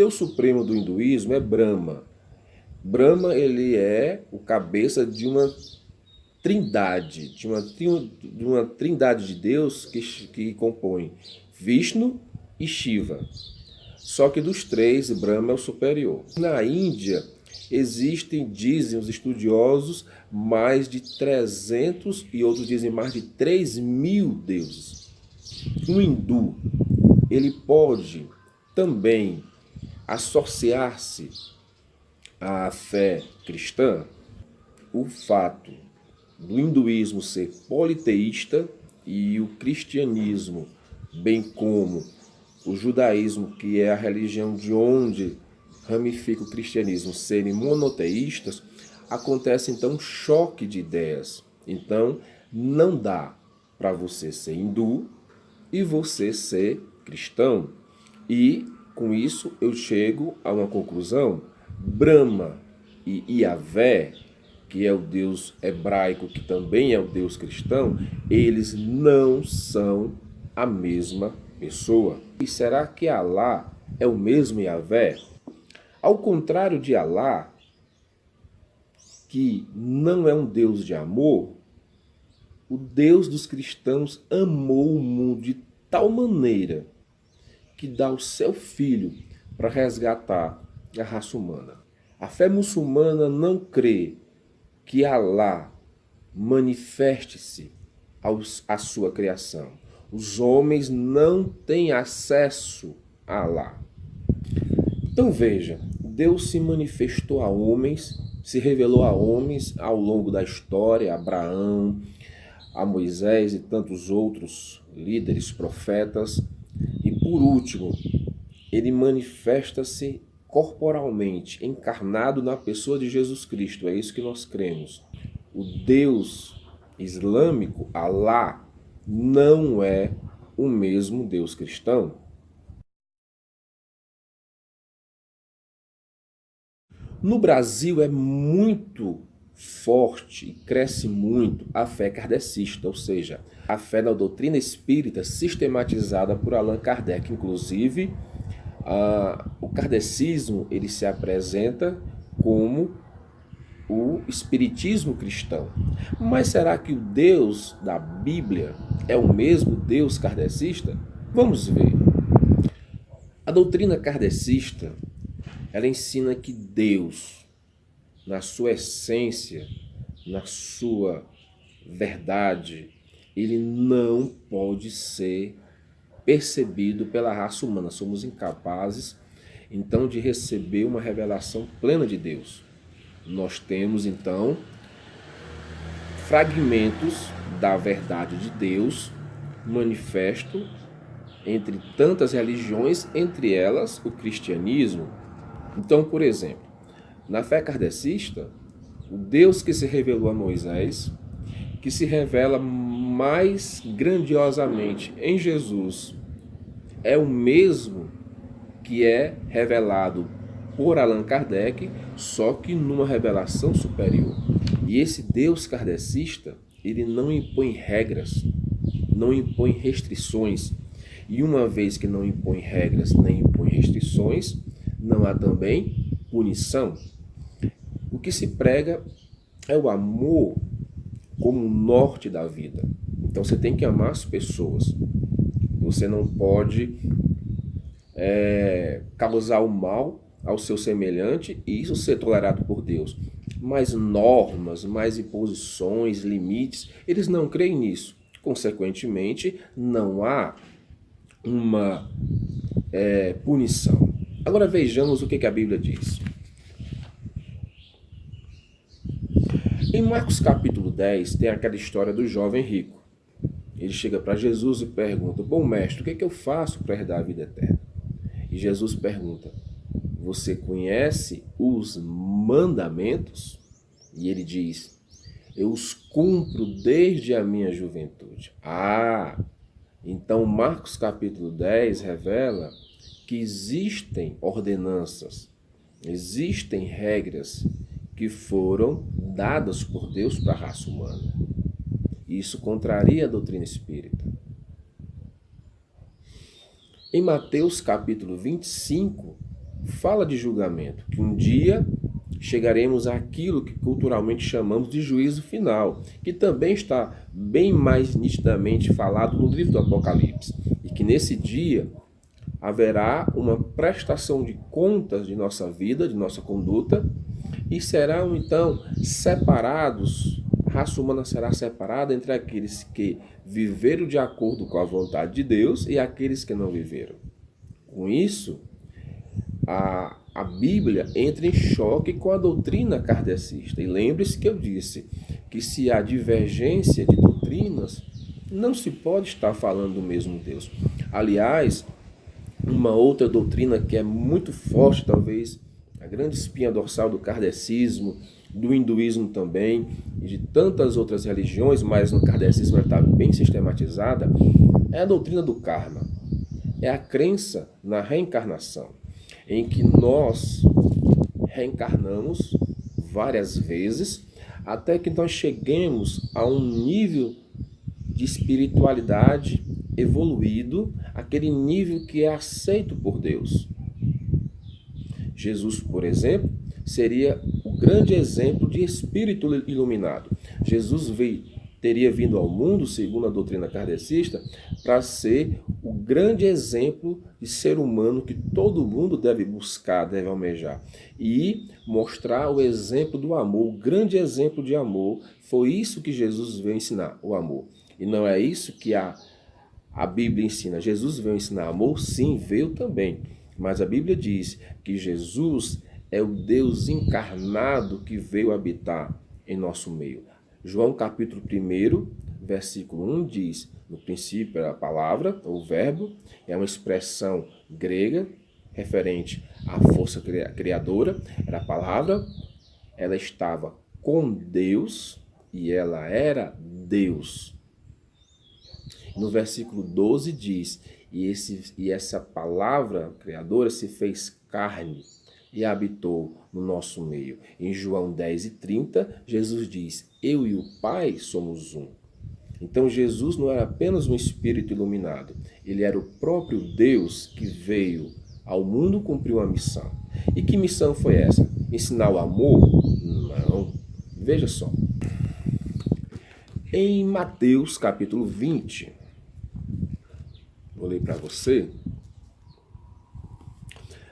Deus supremo do hinduísmo é Brahma. Brahma, ele é o cabeça de uma trindade, de uma trindade de Deus que compõe Vishnu e Shiva. Só que dos três, Brahma é o superior. Na Índia, existem, dizem os estudiosos, mais de 300 e outros dizem mais de 3.000 deuses. Um hindu, ele pode também associar-se à fé cristã. O fato do hinduísmo ser politeísta e o cristianismo, bem como o judaísmo, que é a religião de onde ramifica o cristianismo, serem monoteístas, acontece então um choque de ideias. Então, não dá para você ser hindu e você ser cristão. E, com isso, eu chego a uma conclusão. Brahma e Yahvé, que é o Deus hebraico, que também é o Deus cristão, eles não são a mesma pessoa. E será que Alá é o mesmo Yahvé? Ao contrário de Alá, que não é um Deus de amor, o Deus dos cristãos amou o mundo de tal maneira que dá o seu filho para resgatar a raça humana. A fé muçulmana não crê que Alá manifeste-se à sua criação. Os homens não têm acesso a Alá. Então veja, Deus se manifestou a homens, se revelou a homens ao longo da história, a Abraão, a Moisés e tantos outros líderes, profetas. E por último, ele manifesta-se corporalmente, encarnado na pessoa de Jesus Cristo. É isso que nós cremos. O Deus islâmico, Alá, não é o mesmo Deus cristão. No Brasil é muito forte e cresce muito a fé kardecista, ou seja, a fé na doutrina espírita sistematizada por Allan Kardec. Inclusive, o kardecismo ele se apresenta como o espiritismo cristão. Mas será que o Deus da Bíblia é o mesmo Deus kardecista? Vamos ver. A doutrina kardecista, ela ensina que Deus, na sua essência, na sua verdade, ele não pode ser percebido pela raça humana. Somos incapazes, então, de receber uma revelação plena de Deus. Nós temos, então, fragmentos da verdade de Deus manifesto entre tantas religiões, entre elas o cristianismo. Então, por exemplo, na fé kardecista, o Deus que se revelou a Moisés, que se revela mais grandiosamente em Jesus, é o mesmo que é revelado por Allan Kardec, só que numa revelação superior. E esse Deus kardecista, ele não impõe regras, não impõe restrições. E uma vez que não impõe regras, nem impõe restrições, não há também punição. O que se prega é o amor como o norte da vida. Então você tem que amar as pessoas. Você não pode causar o mal ao seu semelhante e isso ser tolerado por Deus. Mas normas, mais imposições, limites, eles não creem nisso. Consequentemente, não há uma punição. Agora vejamos o que a Bíblia diz. Em Marcos capítulo 10 tem aquela história do jovem rico. Ele chega para Jesus e pergunta: bom mestre, o que eu faço para herdar a vida eterna? E Jesus pergunta: você conhece os mandamentos? E ele diz: eu os cumpro desde a minha juventude. Então Marcos capítulo 10 revela que existem ordenanças, existem regras que foram dadas por Deus para a raça humana. Isso contraria a doutrina espírita. Em Mateus capítulo 25, fala de julgamento, que um dia chegaremos àquilo que culturalmente chamamos de juízo final, que também está bem mais nitidamente falado no livro do Apocalipse, e que nesse dia haverá uma prestação de contas de nossa vida, de nossa conduta, e serão então separados, a raça humana será separada entre aqueles que viveram de acordo com a vontade de Deus e aqueles que não viveram. Com isso, a Bíblia entra em choque com a doutrina kardecista. E lembre-se que eu disse que se há divergência de doutrinas, não se pode estar falando do mesmo Deus. Aliás, uma outra doutrina que é muito forte, talvez a grande espinha dorsal do kardecismo, do hinduísmo também, e de tantas outras religiões, mas no kardecismo ela está bem sistematizada, é a doutrina do karma. É a crença na reencarnação, em que nós reencarnamos várias vezes, até que nós cheguemos a um nível de espiritualidade evoluído, aquele nível que é aceito por Deus. Jesus, por exemplo, seria o grande exemplo de espírito iluminado. Jesus teria vindo ao mundo, segundo a doutrina kardecista, para ser o grande exemplo de ser humano que todo mundo deve buscar, deve almejar. E mostrar o exemplo do amor, o grande exemplo de amor. Foi isso que Jesus veio ensinar, o amor. E não é isso que a Bíblia ensina. Jesus veio ensinar amor? Sim, veio também. Mas a Bíblia diz que Jesus é o Deus encarnado que veio habitar em nosso meio. João capítulo 1, versículo 1 diz: no princípio era a palavra, o verbo, é uma expressão grega referente à força criadora, era a palavra, ela estava com Deus e ela era Deus. No versículo 12 diz: e essa palavra criadora se fez carne e habitou no nosso meio. Em João 10:30, Jesus diz: eu e o Pai somos um. Então Jesus não era apenas um espírito iluminado, ele era o próprio Deus que veio ao mundo cumprir uma missão. E que missão foi essa? Ensinar o amor? Não. Veja só. Em Mateus capítulo 20, vou ler para você,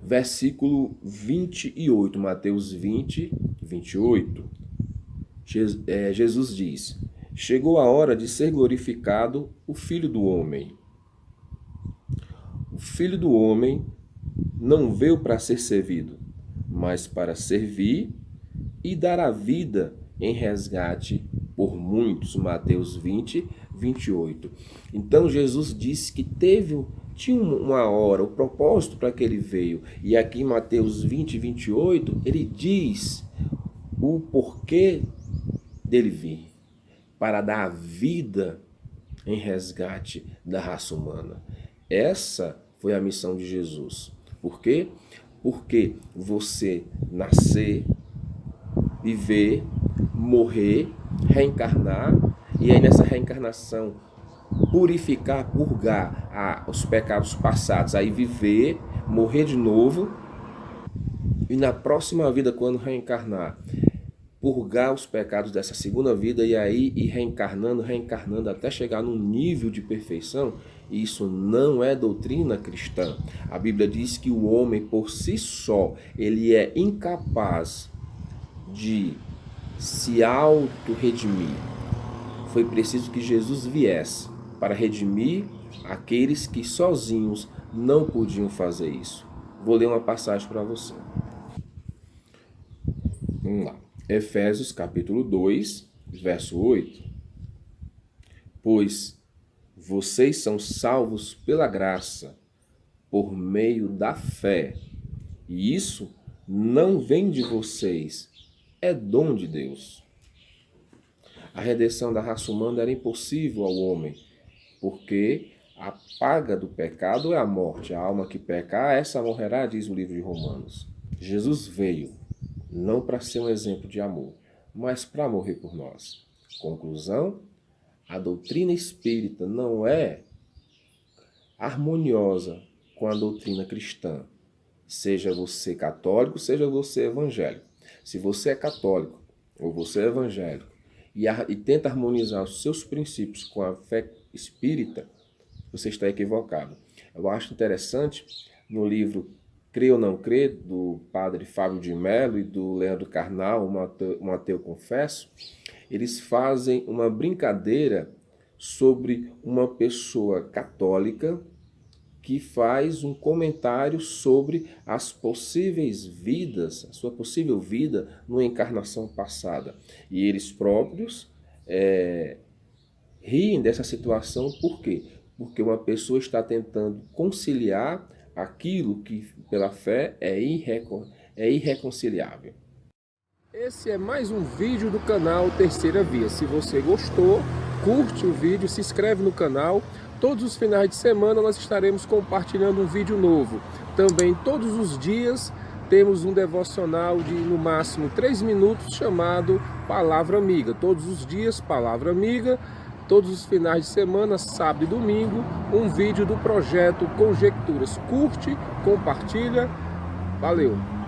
versículo 28, Mateus 20, 28, Jesus diz: chegou a hora de ser glorificado o Filho do Homem. O Filho do Homem não veio para ser servido, mas para servir e dar a vida em resgate por muitos. Mateus 20, 28. Então Jesus disse que tinha uma hora, o propósito para que ele veio. E aqui em Mateus 20, 28, ele diz o porquê dele vir. Para dar a vida em resgate da raça humana. Essa foi a missão de Jesus. Por quê? Porque você nascer, viver, morrer, reencarnar, e aí nessa reencarnação purificar, purgar os pecados passados, aí viver, morrer de novo, e na próxima vida, quando reencarnar, purgar os pecados dessa segunda vida e aí ir reencarnando, até chegar num nível de perfeição. Isso não é doutrina cristã. A Bíblia diz que o homem por si só, ele é incapaz de se auto-redimir. Foi preciso que Jesus viesse para redimir aqueles que sozinhos não podiam fazer isso. Vou ler uma passagem para você. Vamos lá. Efésios capítulo 2, verso 8. Pois vocês são salvos pela graça, por meio da fé. E isso não vem de vocês, é dom de Deus. A redenção da raça humana era impossível ao homem, porque a paga do pecado é a morte. A alma que pecar, essa morrerá, diz o livro de Romanos. Jesus veio não para ser um exemplo de amor, mas para morrer por nós. Conclusão: a doutrina espírita não é harmoniosa com a doutrina cristã. Seja você católico, seja você evangélico. Se você é católico ou você é evangélico e tenta harmonizar os seus princípios com a fé espírita, você está equivocado. Eu acho interessante no livro Crer ou Não Crer, do padre Fábio de Mello e do Leandro Carnal, um ateu confesso, eles fazem uma brincadeira sobre uma pessoa católica que faz um comentário sobre as possíveis vidas, a sua possível vida numa encarnação passada. E eles próprios riem dessa situação, por quê? Porque uma pessoa está tentando conciliar aquilo que pela fé é irreconciliável. Esse é mais um vídeo do canal Terceira Via. Se você gostou, curte o vídeo, se inscreve no canal. Todos os finais de semana nós estaremos compartilhando um vídeo novo. Também todos os dias temos um devocional de no máximo 3 minutos chamado Palavra Amiga. Todos os dias, Palavra Amiga. Todos os finais de semana, sábado e domingo, um vídeo do projeto Conjecturas. Curte, compartilha. Valeu!